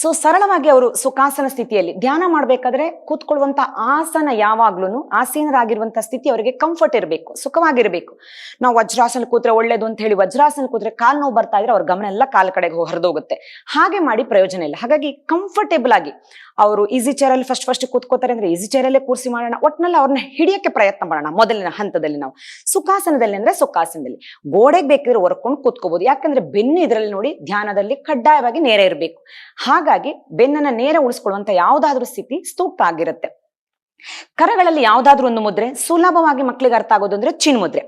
So ಸರಳವಾಗಿ ಅವರು ಸುಖಾಸನ ಸ್ಥಿತಿಯಲ್ಲಿ ಧ್ಯಾನ ಮಾಡ್ಬೇಕಾದ್ರೆ ಕೂತ್ಕೊಳ್ಳುವಂತ ಆಸನ ಯಾವಾಗ್ಲೂ ಆಸೀನರಾಗಿರುವಂತ ಸ್ಥಿತಿ ಅವರಿಗೆ ಕಂಫರ್ಟ್ ಇರಬೇಕು, ಸುಖವಾಗಿರ್ಬೇಕು. ನಾವು ವಜ್ರಾಸನ ಕೂತ್ರೆ ಒಳ್ಳೇದು ಅಂತ ಹೇಳಿ ವಜ್ರಾಸನ ಕೂತ್ರೆ ಕಾಲ್ ನೋವು ಬರ್ತಾ ಇದ್ರೆ ಅವ್ರ ಗಮನ ಎಲ್ಲ ಕಾಲ್ ಕಡೆಗೆ ಹರಿದೋಗುತ್ತೆ. ಹಾಗೆ ಮಾಡಿ ಪ್ರಯೋಜನ ಇಲ್ಲ. ಹಾಗಾಗಿ ಕಂಫರ್ಟೇಬಲ್ ಆಗಿ ಅವರು ಈಸಿ ಚೇರ್ ಅಲ್ಲಿ ಫಸ್ಟ್ ಕೂತ್ಕೋತಾರೆ ಅಂದ್ರೆ ಈಸಿ ಚೇರ್ ಅಲ್ಲೇ ಕೂರಿಸಿ ಮಾಡೋಣ. ಒಟ್ನಲ್ಲಿ ಅವ್ರನ್ನ ಹಿಡಿಯಕ್ಕೆ ಪ್ರಯತ್ನ ಮಾಡೋಣ. ಮೊದಲಿನ ಹಂತದಲ್ಲಿ ನಾವು ಸುಖಾಸನದಲ್ಲಿ ಅಂದ್ರೆ ಸುಖಾಸನದಲ್ಲಿ ಗೋಡೆಗೆ ಬೇಕಿದ್ರೆ ಹೊರ್ಕೊಂಡು ಕೂತ್ಕೋಬಹುದು. ಯಾಕಂದ್ರೆ ಬೆನ್ನು ಇದರಲ್ಲಿ ನೋಡಿ ಧ್ಯಾನದಲ್ಲಿ ಕಡ್ಡಾಯವಾಗಿ ನೇರ ಇರಬೇಕು. ಹಾಗಾಗಿ ಬೆನ್ನನ್ನ ನೇರ ಉಳಿಸ್ಕೊಳ್ಳುವಂತ ಯಾವ್ದಾದ್ರೂ ಸ್ಥಿತಿ ಸ್ತೂಕ್ತ ಆಗಿರುತ್ತೆ. ಕರಗಳಲ್ಲಿ ಯಾವ್ದಾದ್ರೂ ಒಂದು ಮುದ್ರೆ ಸುಲಭವಾಗಿ ಮಕ್ಕಳಿಗೆ ಅರ್ಥ ಆಗೋದು ಅಂದ್ರೆ ಚಿನ್ ಮುದ್ರೆ.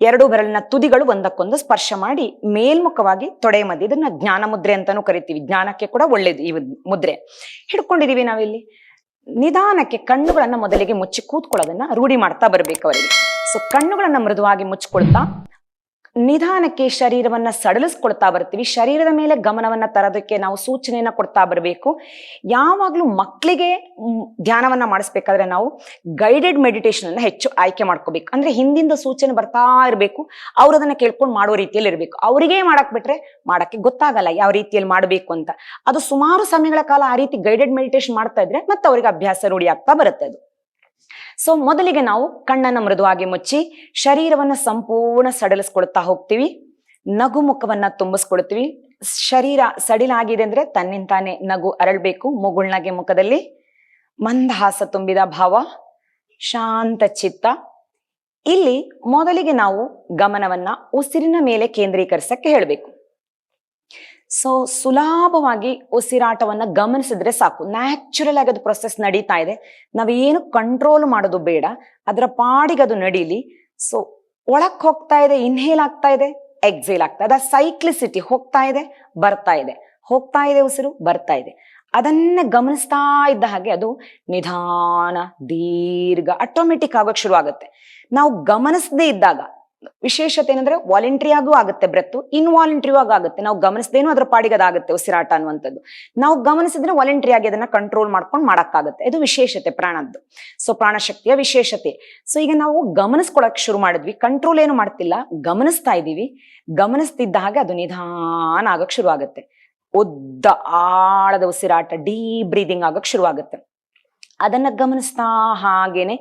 ಎರಡು ಬೆರಳಿನ ತುದಿಗಳು ಒಂದಕ್ಕೊಂದು ಸ್ಪರ್ಶ ಮಾಡಿ ಮೇಲ್ಮುಖವಾಗಿ ತೊಡೆಯ ಮಧ್ಯೆ, ಇದನ್ನ ಜ್ಞಾನ ಮುದ್ರೆ ಅಂತಾನೂ ಕರಿತೀವಿ. ಜ್ಞಾನಕ್ಕೆ ಕೂಡ ಒಳ್ಳೇದು ಈ ಮುದ್ರೆ. ಹಿಡ್ಕೊಂಡಿದೀವಿ ನಾವಿಲ್ಲಿ. ನಿಧಾನಕ್ಕೆ ಕಣ್ಣುಗಳನ್ನ ಮೊದಲಿಗೆ ಮುಚ್ಚಿ ಕೂತ್ಕೊಳ್ಳೋದನ್ನ ರೂಢಿ ಮಾಡ್ತಾ ಬರ್ಬೇಕು ಅವರಿಗೆ. ಸೊ ಕಣ್ಣುಗಳನ್ನ ಮೃದುವಾಗಿ ಮುಚ್ಚಿಕೊಳ್ತಾ ನಿಧಾನಕ್ಕೆ ಶರೀರವನ್ನ ಸಡಲಿಸ್ಕೊಳ್ತಾ ಬರ್ತೀವಿ. ಶರೀರದ ಮೇಲೆ ಗಮನವನ್ನ ತರೋದಕ್ಕೆ ನಾವು ಸೂಚನೆಯನ್ನ ಕೊಡ್ತಾ ಬರಬೇಕು. ಯಾವಾಗ್ಲೂ ಮಕ್ಕಳಿಗೆ ಧ್ಯಾನವನ್ನ ಮಾಡಿಸ್ಬೇಕಾದ್ರೆ ನಾವು ಗೈಡೆಡ್ ಮೆಡಿಟೇಷನ್ ಅನ್ನ ಹೆಚ್ಚು ಆಯ್ಕೆ ಮಾಡ್ಕೋಬೇಕು. ಅಂದ್ರೆ ಹಿಂದಿಂದ ಸೂಚನೆ ಬರ್ತಾ ಇರಬೇಕು, ಅವ್ರು ಅದನ್ನ ಕೇಳ್ಕೊಂಡು ಮಾಡೋ ರೀತಿಯಲ್ಲಿ ಇರಬೇಕು. ಅವರಿಗೆ ಮಾಡಕ್ ಬಿಟ್ರೆ ಮಾಡಕ್ಕೆ ಗೊತ್ತಾಗಲ್ಲ ಯಾವ ರೀತಿಯಲ್ಲಿ ಮಾಡಬೇಕು ಅಂತ. ಅದು ಸುಮಾರು ಸಮಯಗಳ ಕಾಲ ಆ ರೀತಿ ಗೈಡೆಡ್ ಮೆಡಿಟೇಷನ್ ಮಾಡ್ತಾ ಇದ್ರೆ ಮತ್ತೆ ಅವ್ರಿಗೆ ಅಭ್ಯಾಸ ರೂಢಿ ಆಗ್ತಾ ಬರುತ್ತೆ ಅದು. ಸೊ ಮೊದಲಿಗೆ ನಾವು ಕಣ್ಣನ್ನ ಮೃದುವಾಗಿ ಮುಚ್ಚಿ ಶರೀರವನ್ನ ಸಂಪೂರ್ಣ ಸಡಲಿಸ್ಕೊಳ್ತಾ ಹೋಗ್ತೀವಿ. ನಗು ಮುಖವನ್ನ ತುಂಬಿಸ್ಕೊಳ್ತೀವಿ. ಶರೀರ ಸಡಿಲಾಗಿದೆ ಅಂದ್ರೆ ತನ್ನಿಂತಾನೆ ನಗು ಅರಳ್ಬೇಕು. ಮುಗುಳ್ನಗೆ ಮುಖದಲ್ಲಿ ಮಂದಹಾಸ ತುಂಬಿದ ಭಾವ, ಶಾಂತ ಚಿತ್ತ. ಇಲ್ಲಿ ಮೊದಲಿಗೆ ನಾವು ಗಮನವನ್ನ ಉಸಿರಿನ ಮೇಲೆ ಕೇಂದ್ರೀಕರಿಸಕ್ಕೆ ಹೇಳ್ಬೇಕು. ಸೊ ಸುಲಭವಾಗಿ ಉಸಿರಾಟವನ್ನ ಗಮನಿಸಿದ್ರೆ ಸಾಕು. ನ್ಯಾಚುರಲ್ ಆಗಿ ಅದು ಪ್ರೊಸೆಸ್ ನಡೀತಾ ಇದೆ. ನಾವೇನು ಕಂಟ್ರೋಲ್ ಮಾಡೋದು ಬೇಡ, ಅದರ ಪಾಡಿಗೆ ಅದು ನಡೀಲಿ. ಸೊ ಒಳಕ್ ಹೋಗ್ತಾ ಇದೆ, ಇನ್ಹೇಲ್ ಆಗ್ತಾ ಇದೆ, ಎಕ್ಸೇಲ್ ಆಗ್ತಾ ಇದೆ. ಸೈಕ್ಲಿಸಿಟಿ ಹೋಗ್ತಾ ಇದೆ, ಬರ್ತಾ ಇದೆ, ಹೋಗ್ತಾ ಇದೆ, ಉಸಿರು ಬರ್ತಾ ಇದೆ. ಅದನ್ನ ಗಮನಿಸ್ತಾ ಇದ್ದ ಹಾಗೆ ಅದು ನಿಧಾನ ದೀರ್ಘ ಆಟೋಮೆಟಿಕ್ ಆಗೋಕ್ ಶುರು ಆಗುತ್ತೆ. ನಾವು ಗಮನಿಸದೇ ಇದ್ದಾಗ ವಿಶೇಷತೆ ಏನಂದ್ರೆ ವಾಲಂಟ್ರಿ ಆಗೂ ಆಗುತ್ತೆ ಬ್ರೆತ್ತು, ಇನ್ವಾಲಂಟ್ರಿ ಆಗುತ್ತೆ. ನಾವು ಗಮನಿಸದೇನು ಅದ್ರ ಪಾಡಿಗೆ ಅದಾಗುತ್ತೆ ಉಸಿರಾಟ ಅನ್ನುವಂಥದ್ದು. ನಾವು ಗಮನಿಸಿದ್ರೆ ವಾಲಂಟ್ರಿ ಆಗಿ ಅದನ್ನ ಕಂಟ್ರೋಲ್ ಮಾಡ್ಕೊಂಡು ಮಾಡಕ್ಕಾಗುತ್ತೆ. ಇದು ವಿಶೇಷತೆ ಪ್ರಾಣದ್ದು. ಸೊ ಪ್ರಾಣಶಕ್ತಿಯ ವಿಶೇಷತೆ. ಸೊ ಈಗ ನಾವು ಗಮನಿಸ್ಕೊಳಕ್ ಶುರು ಮಾಡಿದ್ವಿ, ಕಂಟ್ರೋಲ್ ಏನು ಮಾಡ್ತಿಲ್ಲ, ಗಮನಿಸ್ತಾ ಇದೀವಿ. ಗಮನಿಸ್ತಿದ್ದ ಹಾಗೆ ಅದು ನಿಧಾನ ಆಗಕ್ ಶುರು ಆಗುತ್ತೆ. ಉದ್ದ ಆಳದ ಉಸಿರಾಟ, ಡೀಪ್ ಬ್ರೀದಿಂಗ್ ಆಗಕ್ ಶುರು ಆಗುತ್ತೆ. ಅದನ್ನ ಗಮನಿಸ್ತಾ ಹಾಗೇನೆ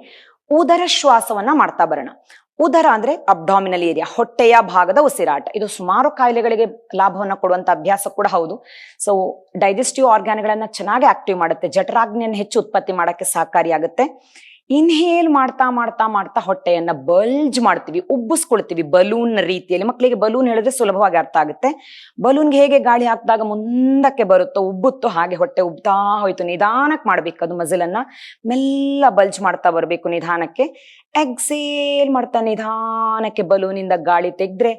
ಉದರ ಶ್ವಾಸವನ್ನ ಮಾಡ್ತಾ ಬರೋಣ. ಉದರ ಅಂದ್ರೆ ಅಬ್ಡಾಮಿನಲ್ ಏರಿಯಾ, ಹೊಟ್ಟೆಯ ಭಾಗದ ಉಸಿರಾಟ. ಇದು ಸುಮಾರು ಕಾಯಿಲೆಗಳಿಗೆ ಲಾಭವನ್ನ ಕೊಡುವಂತ ಅಭ್ಯಾಸ ಕೂಡ ಹೌದು. ಸೊ ಡೈಜೆಸ್ಟಿವ್ ಆರ್ಗಾನ್ಗಳನ್ನ ಚೆನ್ನಾಗಿ ಆಕ್ಟಿವ್ ಮಾಡುತ್ತೆ, ಜಠರಾಗ್ನಿಯನ್ನು ಹೆಚ್ಚು ಉತ್ಪತ್ತಿ ಮಾಡಕ್ಕೆ ಸಹಕಾರಿಯಾಗುತ್ತೆ. ಇನ್ಹೇಲ್ ಮಾಡ್ತಾ ಮಾಡ್ತಾ ಮಾಡ್ತಾ ಹೊಟ್ಟೆಯನ್ನ ಬಲ್ಜ್ ಮಾಡ್ತೀವಿ, ಉಬ್ಬಿಸ್ಕೊಳ್ತೀವಿ ಬಲೂನ್ ರೀತಿಯಲ್ಲಿ. ಮಕ್ಕಳಿಗೆ ಬಲೂನ್ ಹೇಳಿದ್ರೆ ಸುಲಭವಾಗಿ ಅರ್ಥ ಆಗುತ್ತೆ. ಬಲೂನ್ಗೆ ಹೇಗೆ ಗಾಳಿ ಹಾಕಿದಾಗ ಮುಂದಕ್ಕೆ ಬರುತ್ತೋ ಉಬ್ಬುತ್ತೋ ಹಾಗೆ ಹೊಟ್ಟೆ ಉಬ್ತಾ ಹೋಯ್ತು. ನಿಧಾನಕ್ಕೆ ಮಾಡ್ಬೇಕು ಅದು ಮಜಲ್ ಅನ್ನ. ಮೆಲ್ಲ ಬಲ್ಜ್ ಮಾಡ್ತಾ ಬರ್ಬೇಕು ನಿಧಾನಕ್ಕೆ. ಎಕ್ಸೇಲ್ ಮಾಡ್ತಾ ನಿಧಾನಕ್ಕೆ ಬಲೂನಿಂದ ಗಾಳಿ ತೆಗೆದ್ರೆ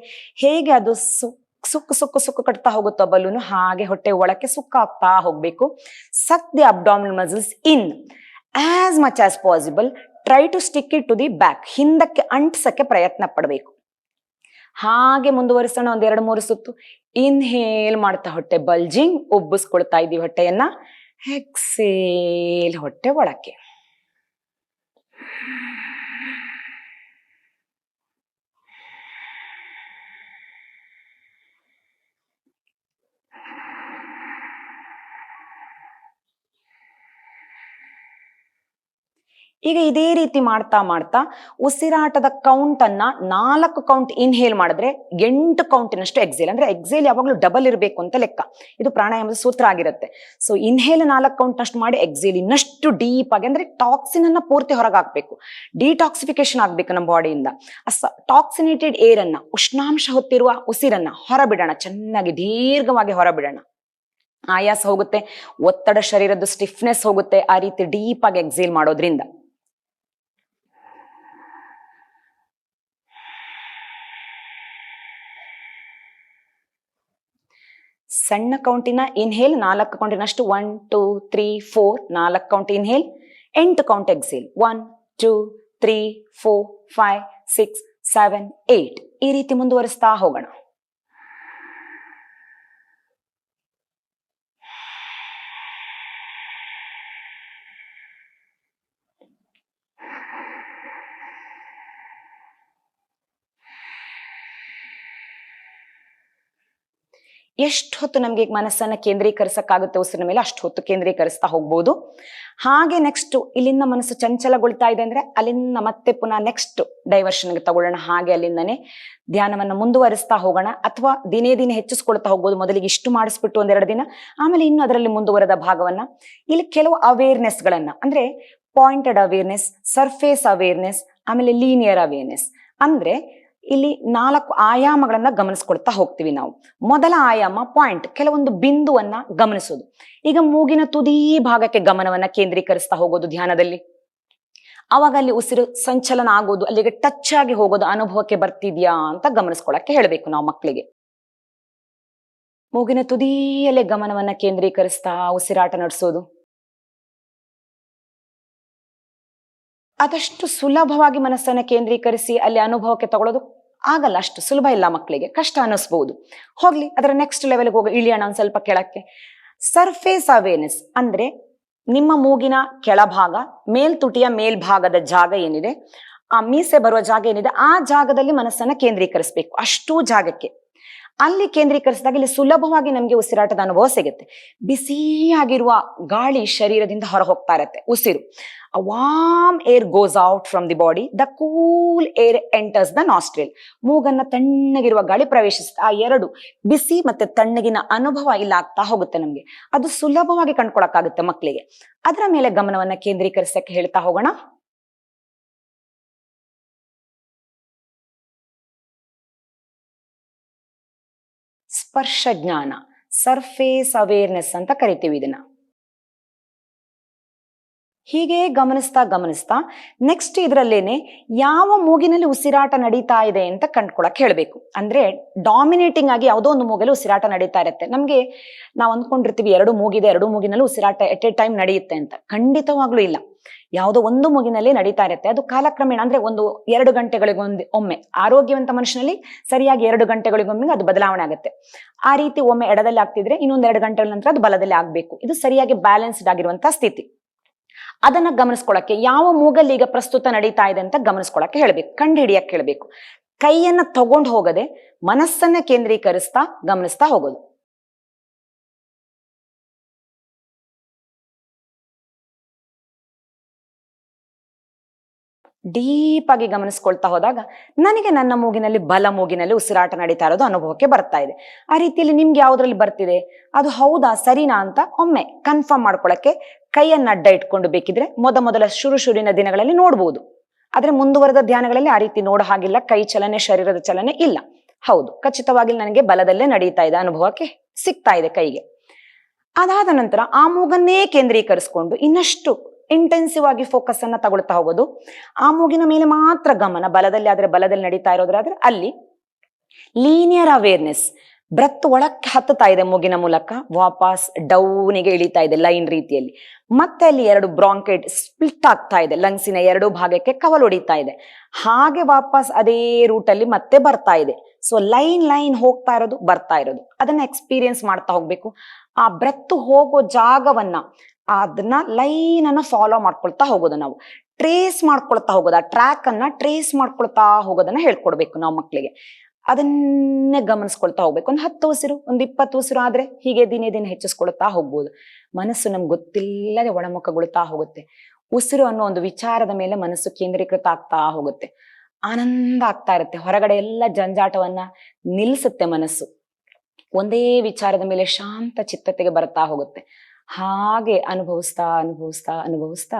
ಹೇಗೆ ಅದು ಸುಕ್ಕು ಕಟ್ತಾ ಹೋಗುತ್ತೋ ಬಲೂನು, ಹಾಗೆ ಹೊಟ್ಟೆ ಒಳಕ್ಕೆ ಸುಕ್ಕ ಆಗ್ತಾ ಹೋಗ್ಬೇಕು. Suck the abdominal muscles in as much as possible. Try to stick it to the back. ಹಿಂದಕ್ಕೆ ಅಂಟಿಸಕ್ಕೆ ಪ್ರಯತ್ನ ಪಡಬೇಕು. ಹಾಗೆ ಮುಂದುವರಿಸೋಣ ಒಂದ್ 2-3 ಸುತ್ತು. ಇನ್ಹೇಲ್ ಮಾಡ್ತಾ ಹೊಟ್ಟೆ ಬಲ್ಜಿಂಗ್, ಉಬ್ಬಿಸ್ಕೊಳ್ತಾ ಇದೀವಿ ಹೊಟ್ಟೆಯನ್ನ. ಎಕ್ಸೇಲ್ ಹೊಟ್ಟೆ ಒಳಕ್ಕೆ. ಈಗ ಇದೇ ರೀತಿ ಮಾಡ್ತಾ ಮಾಡ್ತಾ ಉಸಿರಾಟದ ಕೌಂಟ್ ಅನ್ನ 4 ಕೌಂಟ್ ಇನ್ಹೇಲ್ ಮಾಡಿದ್ರೆ 8 ಕೌಂಟಿನಷ್ಟು ಎಕ್ಸೇಲ್. ಅಂದ್ರೆ ಎಕ್ಸೇಲ್ ಯಾವಾಗ್ಲೂ ಡಬಲ್ ಇರಬೇಕು ಅಂತ ಲೆಕ್ಕ. ಇದು ಪ್ರಾಣಾಯಾಮದ ಸೂತ್ರ ಆಗಿರುತ್ತೆ. ಸೊ ಇನ್ಹೇಲ್ 4 ಕೌಂಟ್ನಷ್ಟು ಮಾಡಿ ಎಕ್ಸೇಲ್ ಇನ್ನಷ್ಟು ಡೀಪ್ ಆಗಿ, ಅಂದ್ರೆ ಟಾಕ್ಸಿನ್ ಅನ್ನ ಪೂರ್ತಿ ಹೊರಗೆ ಹಾಕ್ಬೇಕು. ಡಿಟಾಕ್ಸಿಫಿಕೇಶನ್ ಆಗ್ಬೇಕು ನಮ್ಮ ಬಾಡಿಯಿಂದ. ಟಾಕ್ಸಿನೇಟೆಡ್ ಏರ್ ಅನ್ನ, ಉಷ್ಣಾಂಶ ಹೊತ್ತಿರುವ ಉಸಿರನ್ನ ಹೊರಬಿಡೋಣ. ಚೆನ್ನಾಗಿ ದೀರ್ಘವಾಗಿ ಹೊರಬಿಡೋಣ. ಆಯಾಸ ಹೋಗುತ್ತೆ, ಒತ್ತಡ, ಶರೀರದ ಸ್ಟಿಫ್ನೆಸ್ ಹೋಗುತ್ತೆ ಆ ರೀತಿ ಡೀಪ್ ಆಗಿ ಎಕ್ಸೇಲ್ ಮಾಡೋದ್ರಿಂದ. ಸಣ್ಣ ಕೌಂಟಿನ ಇನ್ಹೇಲ್ 4 ಕೌಂಟಿನಷ್ಟು 1 2 3 4 4 ಕೌಂಟ್ ಇನ್ಹೇಲ್, 8 ಕೌಂಟ್ ಎಕ್ಸೇಲ್. 1 2 3 4 5 6 7 8 ಈ ರೀತಿ ಮುಂದುವರಿಸ್ತಾ ಹೋಗೋಣ. ಎಷ್ಟು ಹೊತ್ತು ನಮ್ಗೆ ಮನಸ್ಸನ್ನ ಕೇಂದ್ರೀಕರಿಸಕ್ಕಾಗುತ್ತೆ ಉಸಿರಿನ ಮೇಲೆ ಅಷ್ಟು ಹೊತ್ತು ಕೇಂದ್ರೀಕರಿಸ್ತಾ ಹೋಗ್ಬೋದು. ಹಾಗೆ ನೆಕ್ಸ್ಟ್ ಇಲ್ಲಿಂದ ಮನಸ್ಸು ಚಂಚಲಗೊಳ್ತಾ ಇದೆ ಅಂದ್ರೆ ಅಲ್ಲಿಂದ ಮತ್ತೆ ಪುನಃ ನೆಕ್ಸ್ಟ್ ಡೈವರ್ಷನ್ಗೆ ತಗೊಳ್ಳೋಣ. ಹಾಗೆ ಅಲ್ಲಿಂದನೇ ಧ್ಯಾನವನ್ನ ಮುಂದುವರಿಸ್ತಾ ಹೋಗೋಣ, ಅಥವಾ ದಿನೇ ದಿನೇ ಹೆಚ್ಚಿಸ್ಕೊಳ್ತಾ ಹೋಗ್ಬೋದು. ಮೊದಲಿಗೆ ಇಷ್ಟು ಮಾಡಿಸ್ಬಿಟ್ಟು ಒಂದೆರಡು ದಿನ, ಆಮೇಲೆ ಇನ್ನು ಅದರಲ್ಲಿ ಮುಂದುವರೆದ ಭಾಗವನ್ನ ಇಲ್ಲಿ ಕೆಲವು ಅವೇರ್ನೆಸ್ ಗಳನ್ನ, ಅಂದ್ರೆ ಪಾಯಿಂಟೆಡ್ ಅವೇರ್ನೆಸ್, ಸರ್ಫೇಸ್ ಅವೇರ್ನೆಸ್, ಆಮೇಲೆ ಲೀನಿಯರ್ ಅವೇರ್ನೆಸ್, ಅಂದ್ರೆ ಇಲ್ಲಿ 4 ಆಯಾಮಗಳನ್ನ ಗಮನಿಸ್ಕೊಳ್ತಾ ಹೋಗ್ತೀವಿ ನಾವು. ಮೊದಲ ಆಯಾಮ ಪಾಯಿಂಟ್, ಕೆಲವೊಂದು ಬಿಂದುವನ್ನ ಗಮನಿಸೋದು. ಈಗ ಮೂಗಿನ ತುದಿ ಭಾಗಕ್ಕೆ ಗಮನವನ್ನ ಕೇಂದ್ರೀಕರಿಸ್ತಾ ಹೋಗೋದು ಧ್ಯಾನದಲ್ಲಿ. ಅವಾಗ ಅಲ್ಲಿ ಉಸಿರು ಸಂಚಲನ ಆಗೋದು, ಅಲ್ಲಿಗೆ ಟಚ್ ಆಗಿ ಹೋಗೋದು ಅನುಭವಕ್ಕೆ ಬರ್ತಿದ್ಯಾ ಅಂತ ಗಮನಿಸ್ಕೊಳಕ್ಕೆ ಹೇಳ್ಬೇಕು ನಾವು ಮಕ್ಕಳಿಗೆ. ಮೂಗಿನ ತುದಿಯಲ್ಲೇ ಗಮನವನ್ನ ಕೇಂದ್ರೀಕರಿಸ್ತಾ ಉಸಿರಾಟ ನಡೆಸೋದು. ಆದಷ್ಟು ಸುಲಭವಾಗಿ ಮನಸ್ಸನ್ನ ಕೇಂದ್ರೀಕರಿಸಿ ಅಲ್ಲಿ ಅನುಭವಕ್ಕೆ ತಗೊಳ್ಳೋದು ಆಗಲ್ಲ, ಅಷ್ಟು ಸುಲಭ ಇಲ್ಲ ಮಕ್ಕಳಿಗೆ, ಕಷ್ಟ ಅನ್ನಿಸ್ಬಹುದು. ಹೋಗ್ಲಿ, ಅದರ ನೆಕ್ಸ್ಟ್ ಲೆವೆಲ್ಗೆ ಹೋಗಿ ಇಳಿಯೋಣ ಒಂದ್ ಸ್ವಲ್ಪ ಕೆಳಕ್ಕೆ. ಸರ್ಫೇಸ್ ಅವೇರ್ನೆಸ್ ಅಂದ್ರೆ ನಿಮ್ಮ ಮೂಗಿನ ಕೆಳಭಾಗ, ಮೇಲ್ತುಟಿಯ ಮೇಲ್ಭಾಗದ ಜಾಗ ಏನಿದೆ, ಆ ಮೀಸೆ ಬರುವ ಜಾಗ ಏನಿದೆ, ಆ ಜಾಗದಲ್ಲಿ ಮನಸ್ಸನ್ನ ಕೇಂದ್ರೀಕರಿಸಬೇಕು. ಅಷ್ಟೂ ಜಾಗಕ್ಕೆ ಅಲ್ಲಿ ಕೇಂದ್ರೀಕರಿಸಿದಾಗ ಇಲ್ಲಿ ಸುಲಭವಾಗಿ ನಮ್ಗೆ ಉಸಿರಾಟದ ಅನುಭವ ಸಿಗುತ್ತೆ. ಬಿಸಿಯಾಗಿರುವ ಗಾಳಿ ಶರೀರದಿಂದ ಹೊರ ಹೋಗ್ತಾ ಇರತ್ತೆ, ಉಸಿರು. A warm air goes out from the body, the cool air enters the nostril. ಮೂಗನ್ನ ತಣ್ಣಗಿರುವ ಗಾಳಿ ಪ್ರವೇಶಿಸುತ್ತೆ. ಆ ಎರಡು ಬಿಸಿ ಮತ್ತೆ ತಣ್ಣಗಿನ ಅನುಭವ ಇಲ್ಲ ಆಗ್ತಾ ಹೋಗುತ್ತೆ ನಮ್ಗೆ. ಅದು ಸುಲಭವಾಗಿ ಕಂಡ್ಕೊಳಕ್ಕಾಗುತ್ತೆ ಮಕ್ಕಳಿಗೆ. ಅದರ ಮೇಲೆ ಗಮನವನ್ನ ಕೇಂದ್ರೀಕರಿಸಕ್ಕೆ ಹೇಳ್ತಾ ಹೋಗೋಣ. ಸ್ಪರ್ಶ ಜ್ಞಾನ, ಸರ್ಫೇಸ್ ಅವೇರ್ನೆಸ್ ಅಂತ ಕರಿತೀವಿ ಇದನ್ನ. ಹೀಗೆ ಗಮನಿಸ್ತಾ ಗಮನಿಸ್ತಾ ನೆಕ್ಸ್ಟ್ ಇದರಲ್ಲೇನೆ ಯಾವ ಮೂಗಿನಲ್ಲಿ ಉಸಿರಾಟ ನಡೀತಾ ಇದೆ ಅಂತ ಕಂಡ್ಕೊಳಕ್ ಹೇಳ್ಬೇಕು. ಅಂದ್ರೆ ಡಾಮಿನೇಟಿಂಗ್ ಆಗಿ ಯಾವುದೋ ಒಂದು ಮೂಗಲ್ಲಿ ಉಸಿರಾಟ ನಡೀತಾ ಇರುತ್ತೆ. ನಮ್ಗೆ ನಾವು ಅಂದ್ಕೊಂಡಿರ್ತೀವಿ ಎರಡು ಮೂಗಿದೆ, ಎರಡು ಮೂಗಿನಲ್ಲಿ ಉಸಿರಾಟ ಎಟ್ ಎ ಟೈಮ್ ನಡೆಯುತ್ತೆ ಅಂತ. ಖಂಡಿತವಾಗ್ಲೂ ಇಲ್ಲ. ಯಾವುದೋ ಒಂದು ಮೂಗಿನಲ್ಲಿ ನಡೀತಾ ಇರುತ್ತೆ. ಅದು ಕಾಲಕ್ರಮೇಣ, ಅಂದ್ರೆ 1-2 ಗಂಟೆಗಳಿಗೊಮ್ಮೆ, ಆರೋಗ್ಯವಂತ ಮನುಷ್ಯನಲ್ಲಿ ಸರಿಯಾಗಿ 2 ಗಂಟೆಗಳಿಗೊಮ್ಮೆ ಅದು ಬದಲಾವಣೆ ಆಗುತ್ತೆ. ಆ ರೀತಿ ಒಮ್ಮೆ ಎಡದಲ್ಲಿ ಆಗ್ತಿದ್ರೆ ಇನ್ನೊಂದ್ 2 ಗಂಟೆಗಳ ನಂತರ ಅದು ಬಲದಲ್ಲಿ ಆಗ್ಬೇಕು. ಇದು ಸರಿಯಾಗಿ ಬ್ಯಾಲೆನ್ಸ್ಡ್ ಆಗಿರುವಂತಹ ಸ್ಥಿತಿ. ಅದನ್ನ ಗಮನಿಸ್ಕೊಳಕ್ಕೆ ಯಾವ ಮೂಗಲ್ಲಿ ಈಗ ಪ್ರಸ್ತುತ ನಡೀತಾ ಇದೆ ಅಂತ ಗಮನಿಸ್ಕೊಳಕ್ಕೆ ಹೇಳ್ಬೇಕು, ಕಂಡು ಹಿಡಿಯಕ್ಕೆ ಹೇಳ್ಬೇಕು. ಕೈಯನ್ನ ತಗೊಂಡು ಹೋಗದೆ ಮನಸ್ಸನ್ನ ಕೇಂದ್ರೀಕರಿಸ್ತಾ ಗಮನಿಸ್ತಾ ಹೋಗೋದು. ಡೀಪ್ ಆಗಿ ಗಮನಿಸ್ಕೊಳ್ತಾ ಹೋದಾಗ ನನಗೆ ನನ್ನ ಮೂಗಿನಲ್ಲಿ, ಬಲ ಮೂಗಿನಲ್ಲಿ ಉಸಿರಾಟ ನಡೀತಾ ಇರೋದು ಅನುಭವಕ್ಕೆ ಬರ್ತಾ ಇದೆ. ಆ ರೀತಿಯಲ್ಲಿ ನಿಮ್ಗೆ ಯಾವ್ದ್ರಲ್ಲಿ ಬರ್ತಿದೆ, ಅದು ಹೌದಾ ಸರಿನಾ ಅಂತ ಒಮ್ಮೆ ಕನ್ಫರ್ಮ್ ಮಾಡ್ಕೊಳಕ್ಕೆ ಕೈಯನ್ನ ಅಡ್ಡ ಇಟ್ಕೊಂಡು ಬೇಕಿದ್ರೆ ಮೊದಲ ಶುರುವಿನ ದಿನಗಳಲ್ಲಿ ನೋಡ್ಬೋದು. ಆದ್ರೆ ಮುಂದುವರೆದ ಧ್ಯಾನಗಳಲ್ಲಿ ಆ ರೀತಿ ನೋಡೋ ಹಾಗಿಲ್ಲ. ಕೈ ಚಲನೆ, ಶರೀರದ ಚಲನೆ ಇಲ್ಲ. ಹೌದು, ಖಚಿತವಾಗಿ ನನಗೆ ಬಲದಲ್ಲೇ ನಡೀತಾ ಇದೆ, ಅನುಭವಕ್ಕೆ ಸಿಗ್ತಾ ಇದೆ ಕೈಗೆ. ಅದಾದ ನಂತರ ಆ ಮೂಗನ್ನೇ ಕೇಂದ್ರೀಕರಿಸ್ಕೊಂಡು ಇನ್ನಷ್ಟು ಇಂಟೆನ್ಸಿವ್ ಆಗಿ ಫೋಕಸ್ ಅನ್ನ ತಗೊಳ್ತಾ ಹೋಗೋದು. ಆ ಮೂಗಿನ ಮೇಲೆ ಮಾತ್ರ ಗಮನ. ಬಲದಲ್ಲಿ ಆದ್ರೆ ಬಲದಲ್ಲಿ ನಡೀತಾ ಇರೋದ್ರಾದ್ರೆ ಅಲ್ಲಿ ಲೀನಿಯರ್ ಅವೇರ್ನೆಸ್. ಬ್ರೆತ್ ಒಳಕ್ಕೆ ಹತ್ತುತ್ತಾ ಇದೆ ಮೂಗಿನ ಮೂಲಕ, ವಾಪಸ್ ಡೌನಿಗೆ ಇಳಿತಾ ಇದೆ ಲೈನ್ ರೀತಿಯಲ್ಲಿ. ಮತ್ತೆ ಅಲ್ಲಿ 2 ಬ್ರಾಂಕೈಟ್ ಸ್ಪ್ಲಿಟ್ ಆಗ್ತಾ ಇದೆ, ಲಂಗ್ಸಿನ 2 ಭಾಗಕ್ಕೆ ಕವಲೊಡಿತಾ ಇದೆ. ಹಾಗೆ ವಾಪಸ್ ಅದೇ ರೂಟಲ್ಲಿ ಮತ್ತೆ ಬರ್ತಾ ಇದೆ. ಸೊ ಲೈನ್ ಹೋಗ್ತಾ ಇರೋದು, ಬರ್ತಾ ಇರೋದು, ಅದನ್ನ ಎಕ್ಸ್ಪೀರಿಯನ್ಸ್ ಮಾಡ್ತಾ ಹೋಗ್ಬೇಕು. ಆ ಬ್ರೆತ್ ಹೋಗೋ ಜಾಗವನ್ನ, ಅದನ್ನ ಲೈನ್ ಅನ್ನ ಫಾಲೋ ಮಾಡ್ಕೊಳ್ತಾ ಹೋಗೋದು. ನಾವು ಟ್ರೇಸ್ ಮಾಡ್ಕೊಳ್ತಾ ಹೋಗೋದು, ಆ ಟ್ರ್ಯಾಕ್ ಅನ್ನ ಟ್ರೇಸ್ ಮಾಡ್ಕೊಳ್ತಾ ಹೋಗೋದನ್ನ ಹೇಳ್ಕೊಡ್ಬೇಕು ನಾವು ಮಕ್ಕಳಿಗೆ. ಅದನ್ನೇ ಗಮನಿಸ್ಕೊಳ್ತಾ ಹೋಗ್ಬೇಕು. 10 ಉಸಿರು, 20 ಉಸಿರು ಆದ್ರೆ ಹೀಗೆ ದಿನೇ ದಿನ ಹೆಚ್ಚಿಸ್ಕೊಳ್ತಾ ಹೋಗ್ಬೋದು. ಮನಸ್ಸು ನಮ್ಗೆ ಗೊತ್ತಿಲ್ಲದೆ ಒಳಮುಖಗೊಳ್ತಾ ಹೋಗುತ್ತೆ. ಉಸಿರು ಅನ್ನೋ ಒಂದು ವಿಚಾರದ ಮೇಲೆ ಮನಸ್ಸು ಕೇಂದ್ರೀಕೃತ ಆಗ್ತಾ ಹೋಗುತ್ತೆ. ಆನಂದ ಆಗ್ತಾ ಇರುತ್ತೆ. ಹೊರಗಡೆ ಎಲ್ಲ ಜಂಜಾಟವನ್ನ ನಿಲ್ಸುತ್ತೆ ಮನಸ್ಸು. ಒಂದೇ ವಿಚಾರದ ಮೇಲೆ ಶಾಂತ ಚಿತ್ತತೆಗೆ ಬರ್ತಾ ಹೋಗುತ್ತೆ. ಹಾಗೆ ಅನುಭವಿಸ್ತಾ ಅನುಭವಿಸ್ತಾ ಅನುಭವಿಸ್ತಾ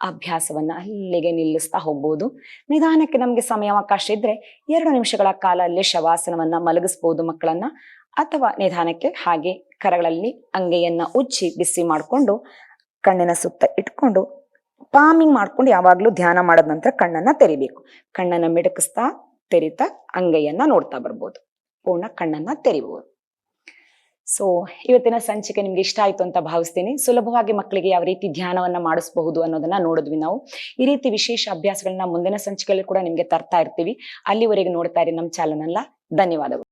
ಅಭ್ಯಾಸವನ್ನ ಅಲ್ಲಿಗೆ ನಿಲ್ಲಿಸ್ತಾ ಹೋಗ್ಬೋದು. ನಿಧಾನಕ್ಕೆ ನಮ್ಗೆ ಸಮಯಾವಕಾಶ ಇದ್ರೆ 2 ನಿಮಿಷಗಳ ಕಾಲ ಅಲ್ಲೇ ಶವಾಸನವನ್ನ ಮಲಗಿಸ್ಬೋದು ಮಕ್ಕಳನ್ನ. ಅಥವಾ ನಿಧಾನಕ್ಕೆ ಹಾಗೆ ಕರಗಳಲ್ಲಿ ಅಂಗೈಯನ್ನ ಉಜ್ಜಿ ಬಿಸಿ ಮಾಡ್ಕೊಂಡು ಕಣ್ಣಿನ ಸುತ್ತ ಇಟ್ಕೊಂಡು ಪಾಮಿಂಗ್ ಮಾಡ್ಕೊಂಡು ಯಾವಾಗ್ಲೂ ಧ್ಯಾನ ಮಾಡದ ನಂತರ ಕಣ್ಣನ್ನ ತೆರಿಬೇಕು. ಕಣ್ಣನ್ನ ಮಿಡಕಿಸ್ತಾ ತೆರಿತಾ ಅಂಗೈಯನ್ನ ನೋಡ್ತಾ ಬರ್ಬೋದು. ಪೂರ್ಣ ಕಣ್ಣನ್ನ ತೆರಿಬಹುದು. ಸೊ ಇವತ್ತಿನ ಸಂಚಿಕೆ ನಿಮ್ಗೆ ಇಷ್ಟ ಆಯ್ತು ಅಂತ ಭಾವಿಸ್ತೀನಿ. ಸುಲಭವಾಗಿ ಮಕ್ಕಳಿಗೆ ಯಾವ ರೀತಿ ಧ್ಯಾನವನ್ನ ಮಾಡಿಸಬಹುದು ಅನ್ನೋದನ್ನ ನೋಡಿದ್ವಿ ನಾವು. ಈ ರೀತಿ ವಿಶೇಷ ಅಭ್ಯಾಸಗಳನ್ನ ಮುಂದಿನ ಸಂಚಿಕೆಯಲ್ಲಿ ಕೂಡ ನಿಮ್ಗೆ ತರ್ತಾ ಇರ್ತೀವಿ. ಅಲ್ಲಿವರೆಗೆ ನೋಡ್ತಾ ಇರಿ ನಮ್ಮ ಚಾನಲ್ ಅನ್ನ. ಧನ್ಯವಾದಗಳು.